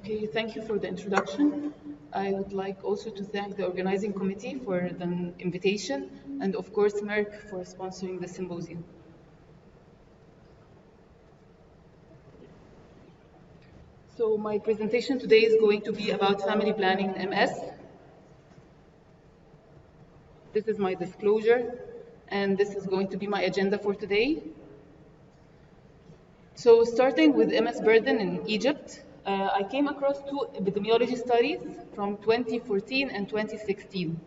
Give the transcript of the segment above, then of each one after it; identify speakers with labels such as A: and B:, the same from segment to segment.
A: Okay, thank you for the introduction. I would like also to thank the organizing committee for the invitation, and of course Merck for sponsoring the symposium. So my presentation today is going to be about family planning in MS. This is my disclosure, and this is going to be my agenda for today. So starting with MS burden in Egypt, I came across two epidemiology studies from 2014 and 2016.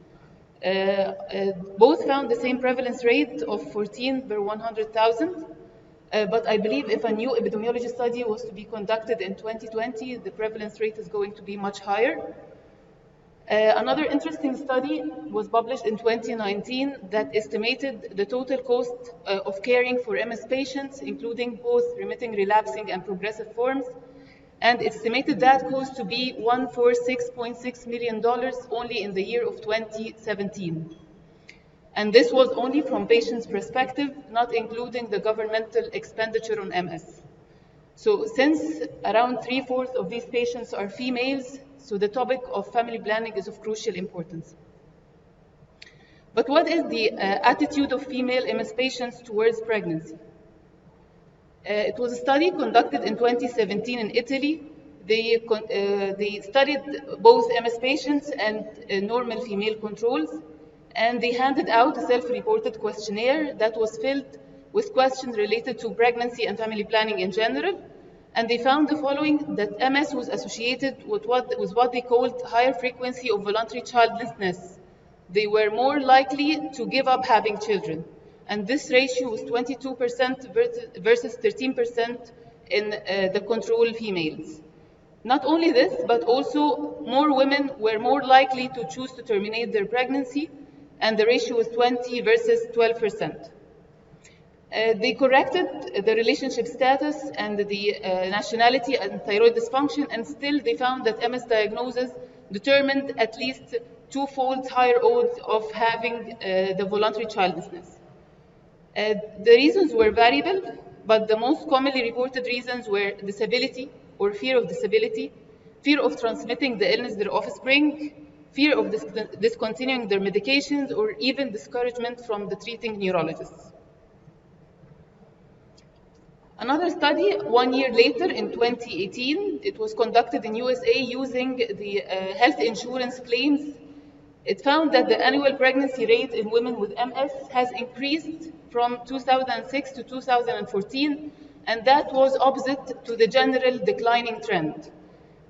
A: Both found the same prevalence rate of 14 per 100,000, but I believe if a new epidemiology study was to be conducted in 2020, the prevalence rate is going to be much higher. Another interesting study was published in 2019 that estimated the total cost of caring for MS patients, including both remitting, relapsing, and progressive forms, and estimated that cost to be $146.6 million only in the year of 2017. And this was only from patients' perspective, not including the governmental expenditure on MS. So since around 3/4 of these patients are females, so the topic of family planning is of crucial importance. But what is the attitude of female MS patients towards pregnancy? It was a study conducted in 2017 in Italy. They studied both MS patients and normal female controls, and they handed out a self-reported questionnaire that was filled with questions related to pregnancy and family planning in general. And they found the following, that MS was associated with what they called higher frequency of voluntary childlessness. They were more likely to give up having children. And this ratio was 22% versus 13% in the control females. Not only this, but also more women were more likely to choose to terminate their pregnancy, and the ratio was 20 versus 12%. They corrected the relationship status and the nationality and thyroid dysfunction, and still they found that MS diagnosis determined at least twofold higher odds of having the voluntary childlessness. The reasons were variable, but the most commonly reported reasons were disability or fear of disability, fear of transmitting the illness to their offspring, fear of discontinuing their medications, or even discouragement from the treating neurologists. Another study, 1 year later in 2018, it was conducted in USA using the health insurance claims. It found that the annual pregnancy rate in women with MS has increased from 2006 to 2014, and that was opposite to the general declining trend.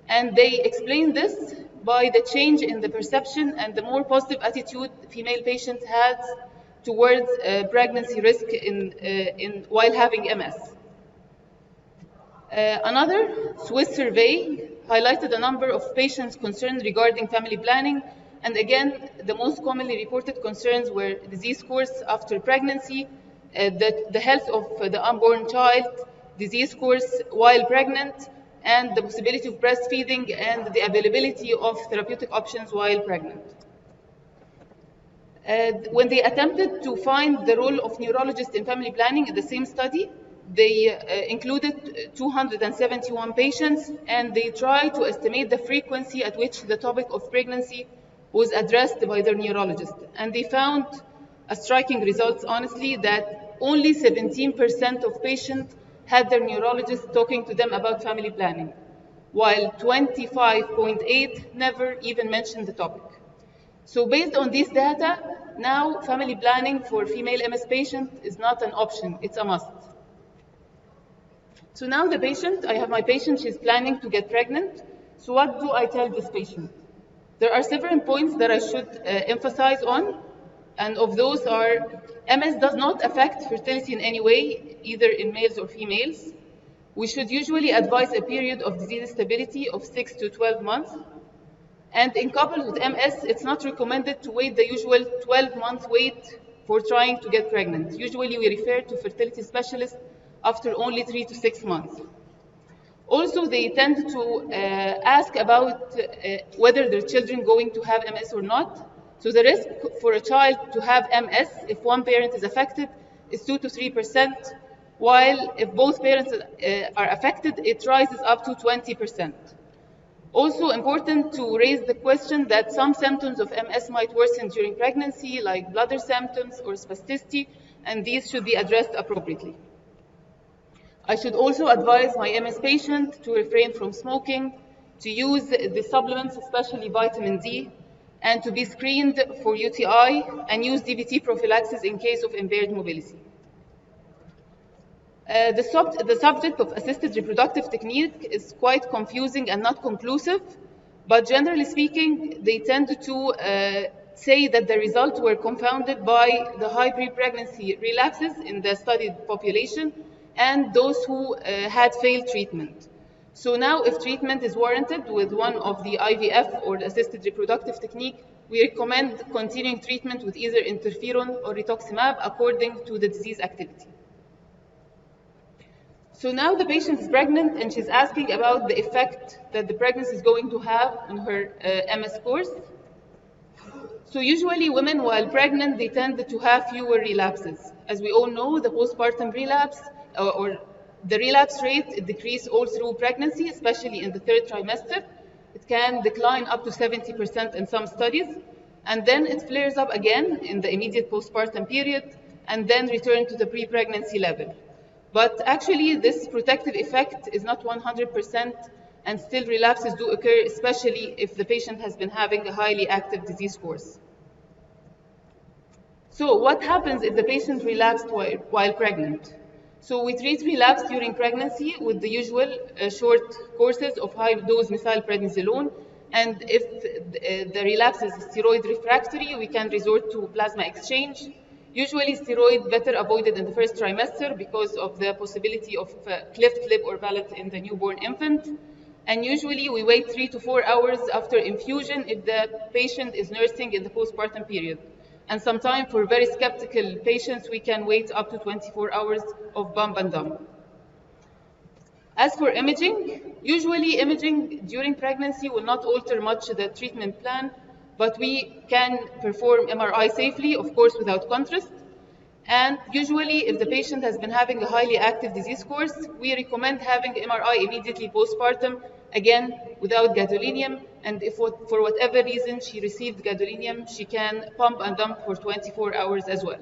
A: And they explained this by the change in the perception and the more positive attitude female patients had towards pregnancy risk while having MS. Another Swiss survey highlighted a number of patients concerned regarding family planning, and again, the most commonly reported concerns were disease course after pregnancy, the health of the unborn child, disease course while pregnant, and the possibility of breastfeeding and the availability of therapeutic options while pregnant. When they attempted to find the role of neurologists in family planning in the same study, they included 271 patients, and they tried to estimate the frequency at which the topic of pregnancy was addressed by their neurologist. And they found a striking result, honestly, that only 17% of patients had their neurologist talking to them about family planning, while 25.8% never even mentioned the topic. So based on these data, now family planning for female MS patients is not an option, it's a must. So now the patient, I have my patient, she's planning to get pregnant. So what do I tell this patient? There are several points that I should emphasize on, and of those are, MS does not affect fertility in any way, either in males or females. We should usually advise a period of disease stability of 6 to 12 months. And in couples with MS, it's not recommended to wait the usual 12-month wait for trying to get pregnant. Usually we refer to fertility specialists after only 3 to 6 months. Also, they tend to ask about whether their children going to have MS or not. So the risk for a child to have MS, if one parent is affected, is 2 to 3%, while if both parents are affected, it rises up to 20%. Also important to raise the question that some symptoms of MS might worsen during pregnancy, like bladder symptoms or spasticity, and these should be addressed appropriately. I should also advise my MS patient to refrain from smoking, to use the supplements, especially vitamin D, and to be screened for UTI and use DVT prophylaxis in case of impaired mobility. The subject of assisted reproductive technique is quite confusing and not conclusive, but generally speaking, they tend to say that the results were confounded by the high pre-pregnancy relapses in the studied population and those who had failed treatment. So now, if treatment is warranted with one of the IVF or the assisted reproductive technique, we recommend continuing treatment with either interferon or rituximab according to the disease activity. So now the patient is pregnant and she's asking about the effect that the pregnancy is going to have on her MS course. So usually women while pregnant, they tend to have fewer relapses. As we all know, the postpartum relapse or the relapse rate decreases all through pregnancy, especially in the third trimester. It can decline up to 70% in some studies, and then it flares up again in the immediate postpartum period, and then return to the pre-pregnancy level. But actually, this protective effect is not 100%, and still relapses do occur, especially if the patient has been having a highly active disease course. So what happens if the patient relapsed while pregnant? So we treat relapse during pregnancy with the usual short courses of high-dose methylprednisolone, and if the relapse is steroid refractory, we can resort to plasma exchange. Usually steroid better avoided in the first trimester because of the possibility of cleft lip or palate in the newborn infant. And usually we wait 3 to 4 hours after infusion if the patient is nursing in the postpartum period. And sometimes for very skeptical patients, we can wait up to 24 hours of bump and dump. As for imaging, usually imaging during pregnancy will not alter much the treatment plan, but we can perform MRI safely, of course, without contrast. And usually, if the patient has been having a highly active disease course, we recommend having MRI immediately postpartum, again, without gadolinium. And if for whatever reason she received gadolinium, she can pump and dump for 24 hours as well.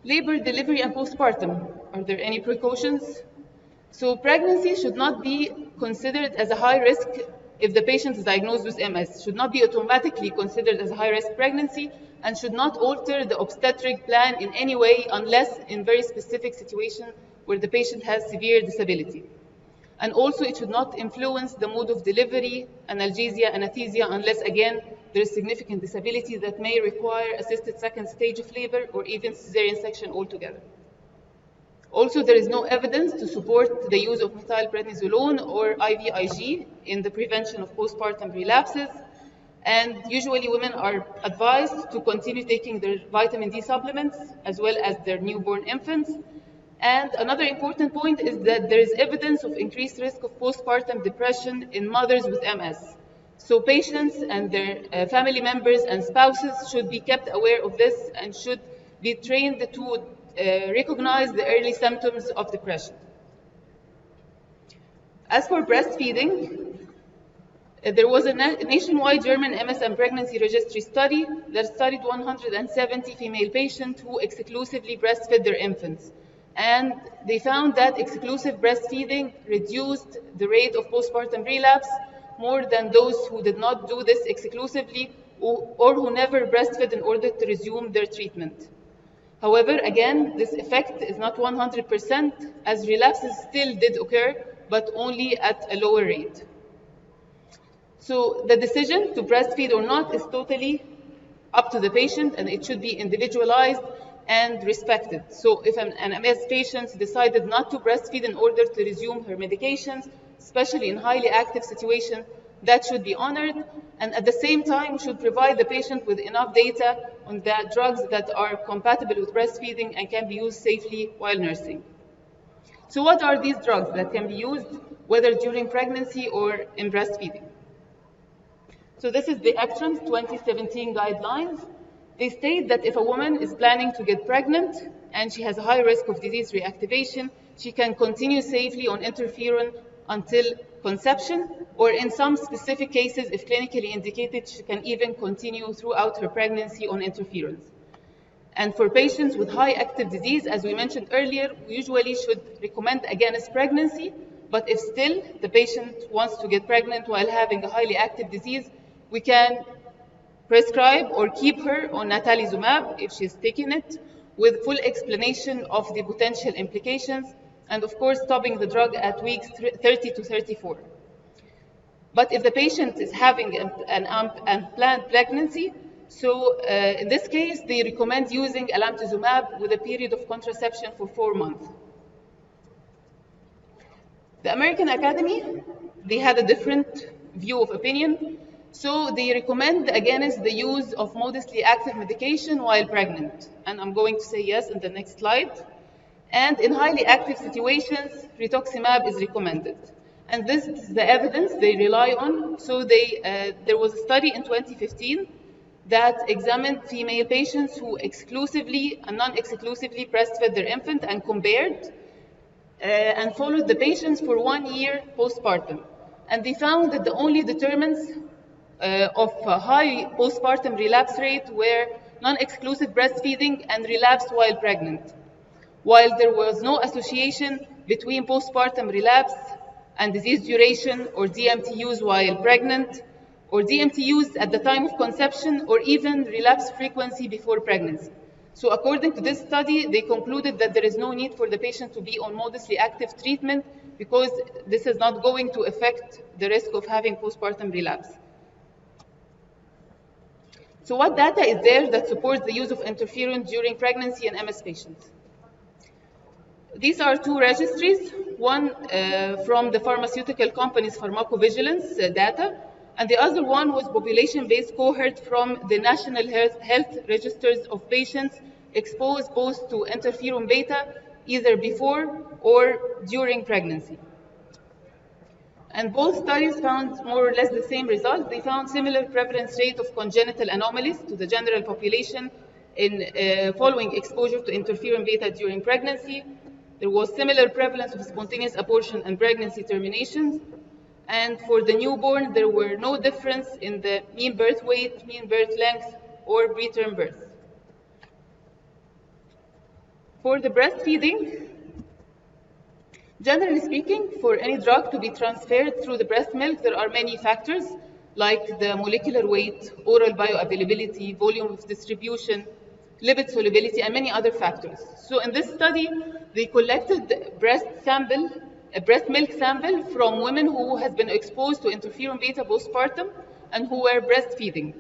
A: Labor, delivery, and postpartum. Are there any precautions? So pregnancy should not be considered as a high risk if the patient is diagnosed with MS, should not be automatically considered as a high-risk pregnancy, and should not alter the obstetric plan in any way unless in very specific situations where the patient has severe disability. And also it should not influence the mode of delivery, analgesia, anesthesia, unless again there is significant disability that may require assisted second stage of labor or even cesarean section altogether. Also, there is no evidence to support the use of methylprednisolone or IVIG in the prevention of postpartum relapses. And usually women are advised to continue taking their vitamin D supplements as well as their newborn infants. And another important point is that there is evidence of increased risk of postpartum depression in mothers with MS. So patients and their family members and spouses should be kept aware of this and should be trained to recognize the early symptoms of depression. As for breastfeeding, there was a nationwide German MS and pregnancy registry study that studied 170 female patients who exclusively breastfed their infants. And they found that exclusive breastfeeding reduced the rate of postpartum relapse more than those who did not do this exclusively or who never breastfed in order to resume their treatment. However, again, this effect is not 100% as relapses still did occur, but only at a lower rate. So the decision to breastfeed or not is totally up to the patient, and it should be individualized and respected. So if an MS patient decided not to breastfeed in order to resume her medications, especially in highly active situations, that should be honored, and at the same time should provide the patient with enough data on the drugs that are compatible with breastfeeding and can be used safely while nursing. So what are these drugs that can be used whether during pregnancy or in breastfeeding? So this is the ECTRIMS 2017 guidelines. They state that if a woman is planning to get pregnant and she has a high risk of disease reactivation, she can continue safely on interferon until conception, or in some specific cases, if clinically indicated, she can even continue throughout her pregnancy on interferons. And for patients with high active disease, as we mentioned earlier, we usually should recommend against pregnancy, but if still the patient wants to get pregnant while having a highly active disease, we can prescribe or keep her on natalizumab if she's taking it, with full explanation of the potential implications, and of course stopping the drug at weeks 30 to 34. But if the patient is having an unplanned pregnancy, so in this case, they recommend using alemtuzumab with a period of contraception for 4 months. The American Academy, they had a different view of opinion. So they recommend against the use of modestly active medication while pregnant. And I'm going to say yes in the next slide. And in highly active situations, rituximab is recommended. And this is the evidence they rely on. So there was a study in 2015 that examined female patients who exclusively and non-exclusively breastfed their infant and compared and followed the patients for 1 year postpartum. And they found that the only determinants of a high postpartum relapse rate were non-exclusive breastfeeding and relapse while pregnant, while there was no association between postpartum relapse and disease duration or DMT use while pregnant, or DMT use at the time of conception, or even relapse frequency before pregnancy. So according to this study, they concluded that there is no need for the patient to be on modestly active treatment because this is not going to affect the risk of having postpartum relapse. So what data is there that supports the use of interferon during pregnancy in MS patients? These are 2 registries, one from the pharmaceutical company's pharmacovigilance data, and the other one was population-based cohort from the National Health Registers of patients exposed both to interferon beta either before or during pregnancy. And both studies found more or less the same results. They found similar prevalence rate of congenital anomalies to the general population in following exposure to interferon beta during pregnancy. There was similar prevalence of spontaneous abortion and pregnancy terminations. And for the newborn, there were no difference in the mean birth weight, mean birth length, or preterm birth. For the breastfeeding, generally speaking, for any drug to be transferred through the breast milk, there are many factors like the molecular weight, oral bioavailability, volume of distribution, lipid solubility, and many other factors. So in this study, they collected a breast milk sample from women who had been exposed to interferon beta postpartum and who were breastfeeding.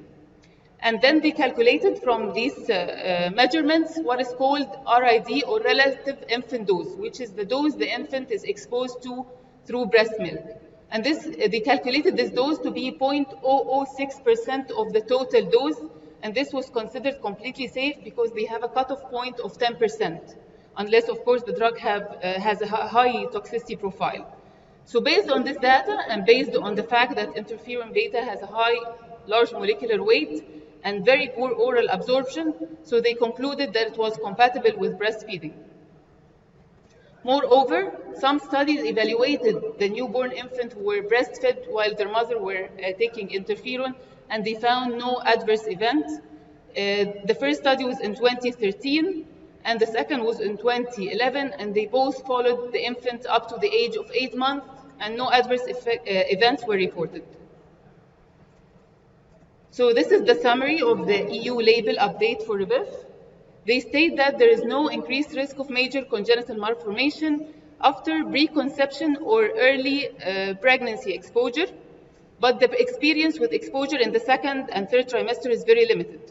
A: And then they calculated from these measurements what is called RID, or relative infant dose, which is the dose the infant is exposed to through breast milk. And they calculated this dose to be 0.006% of the total dose, and this was considered completely safe because they have a cutoff point of 10%, unless, of course, the drug has a high toxicity profile. So based on this data, and based on the fact that interferon beta has a large molecular weight and very poor oral absorption, so they concluded that it was compatible with breastfeeding. Moreover, some studies evaluated the newborn infant who were breastfed while their mother were taking interferon, and they found no adverse event. The first study was in 2013, and the second was in 2011, and they both followed the infant up to the age of 8 months, and no adverse events were reported. So this is the summary of the EU label update for Rebif. They state that there is no increased risk of major congenital malformation after preconception or early pregnancy exposure, but the experience with exposure in the 2nd and 3rd trimester is very limited.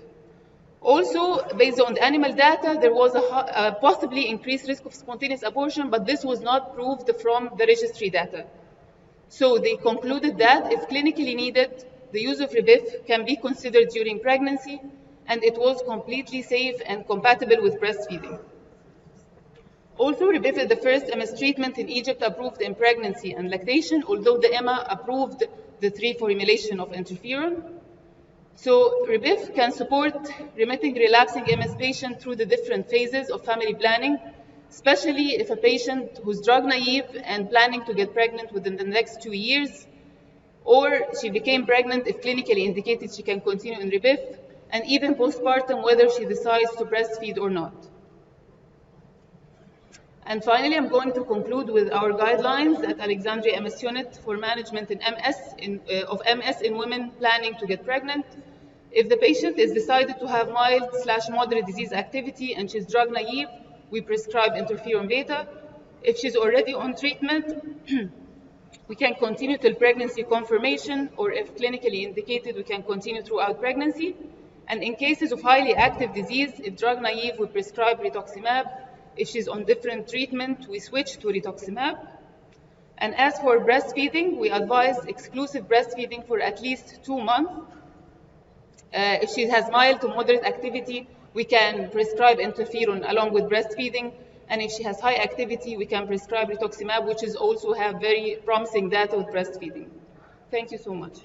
A: Also, based on the animal data, there was a possibly increased risk of spontaneous abortion, but this was not proved from the registry data. So they concluded that if clinically needed, the use of Rebif can be considered during pregnancy, and it was completely safe and compatible with breastfeeding. Also, Rebif is the first MS treatment in Egypt approved in pregnancy and lactation, although the EMA approved the 3 formulation of interferon. So Rebif can support remitting relapsing MS patients through the different phases of family planning, especially if a patient who's drug naive and planning to get pregnant within the next 2 years, or she became pregnant if clinically indicated she can continue in Rebif, and even postpartum, whether she decides to breastfeed or not. And finally, I'm going to conclude with our guidelines at Alexandria MS Unit for management of MS in women planning to get pregnant. If the patient is decided to have mild/moderate disease activity and she's drug naive, we prescribe interferon beta. If she's already on treatment, we can continue till pregnancy confirmation, or if clinically indicated, we can continue throughout pregnancy. And in cases of highly active disease, if drug naive, we prescribe rituximab. If she's on different treatment, we switch to rituximab. And as for breastfeeding, we advise exclusive breastfeeding for at least 2 months. If she has mild to moderate activity, we can prescribe interferon along with breastfeeding. And if she has high activity, we can prescribe rituximab, which is also have very promising data with breastfeeding. Thank you so much.